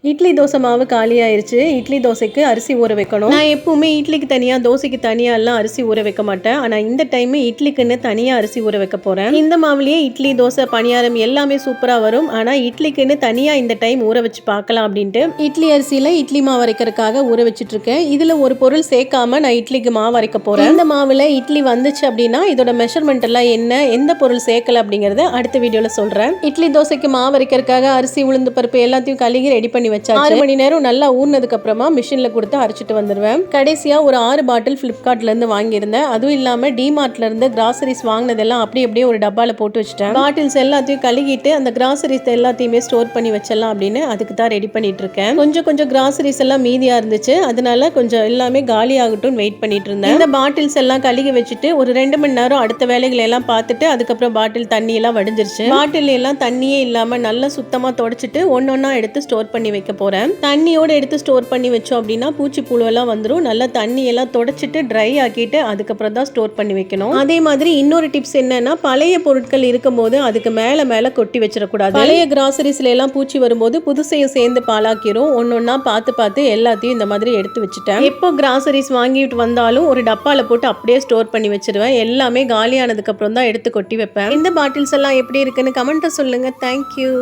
இட்லி தோசை மாவு காலி ஆயிருச்சு. இட்லி தோசைக்கு அரிசி ஊற வைக்கணும். நான் எப்பவுமே இட்லிக்கு தனியா தோசைக்கு தனியா எல்லாம் அரிசி ஊற வைக்க மாட்டேன். ஆனா இந்த டைம் இட்லிக்குன்னு தனியா அரிசி ஊற வைக்க போறேன். இந்த மாவுலயே இட்லி தோசை பணியாரம் எல்லாமே சூப்பரா வரும். ஆனா இட்லிக்குன்னு தனியா இந்த டைம் ஊற வச்சு பார்க்கலாம் அப்படின்ட்டு இட்லி அரிசியில இட்லி மாவு அரைக்கிறதுக்காக ஊற வச்சுட்டு இருக்கேன். இதுல ஒரு பொருள் சேர்க்காம நான் இட்லிக்கு மாவு அரைக்க போறேன். இந்த மாவுல இட்லி வந்துச்சு அப்படின்னா இதோட மெஷர்மெண்ட் எல்லாம் என்ன, எந்த பொருள் சேர்க்கல அப்படிங்கறத அடுத்த வீடியோல சொல்றேன். இட்லி தோசைக்கு மாவு அரைக்கிறதுக்காக அரிசி உளுந்து பருப்பு எல்லாத்தையும் கழுகி ரெடி பண்ணி வச்சாச்சு. 6 மணி நேரம் நல்லா ஊறினதுக்கு அப்புறமா மிஷின்ல கொடுத்து அரைச்சிட்டு வந்துருவேன். கடைசியா ஒரு 6 பாட்டில் பிளிப்கார்ட்ல இருந்து வாங்கியிருந்தேன். அதுவும் இல்லாம டிமார்ட்ல இருந்து கிராசரிஸ் வாங்கினதெல்லாம் அப்படியே ஒரு டப்பால போட்டு வச்சுட்டேன். பாட்டில்ஸ் எல்லாத்தையும் கழுகிட்டு அந்த கிராசரிஸ் எல்லாத்தையுமே ஸ்டோர் பண்ணி வச்சிடலாம் அப்படின்னு அதுக்கு தான் ரெடி பண்ணிட்டு இருக்கேன். கொஞ்சம் கிராசரிஸ் எல்லாம் மீதியா இருந்துச்சு. அதனால கொஞ்சம் எல்லாமே காலி ஆகட்டும் வெயிட் பண்ணிட்டு இருந்தேன். இந்த பாட்டில்ஸ் எல்லாம் கழுகி வச்சுட்டு ஒரு 2 மணி நேரம் அடுத்த வேலைகளை எல்லாம் பார்த்துட்டு அதுக்கப்புறம் பாட்டில் தண்ணி எல்லாம் வடிஞ்சிருச்சு. பாட்டில் எல்லாம் தண்ணியே இல்லாம நல்லா சுத்தமா தொடச்சிட்டு ஒன்னொன்னா எடுத்து ஸ்டோர் பண்ணி வைக்க போறேன். தண்ணியோட எடுத்து ஸ்டோர் பண்ணி வச்சோம் அப்படின்னா பூச்சி புழுவெல்லாம் வந்துடும். நல்லா தண்ணி எல்லாம் தொடச்சிட்டு ட்ரை ஆக்கிட்டு அதுக்கப்புறம் தான் ஸ்டோர் பண்ணி வைக்கணும். அதே மாதிரி இன்னொரு டிப்ஸ் என்னன்னா, பழைய பொருட்கள் இருக்கும் போது அதுக்கு மேல கொட்டி வச்சிடக்கூடாது. பழைய கிராசரிஸ்ல எல்லாம் பூச்சி வரும்போது புதுசையும் சேர்ந்து பாலாக்கிரும். ஒன்னொன்னா பார்த்து எல்லாத்தையும் இந்த மாதிரி எடுத்து வச்சுட்டேன். எப்போ கிராசரிஸ் வாங்கிட்டு வந்தாலும் ஒரு டப்பால போட்டு அப்படியே ஸ்டோர் பண்ணி வச்சிருவேன். எல்லாமே காலியானதுக்கு அப்புறம் தான் எடுத்து கொட்டி வைப்பேன். இந்த பாட்டில்ஸ் எல்லாம் எப்படி இருக்குன்னு கமெண்ட்ல சொல்லுங்க. தேங்க்யூ.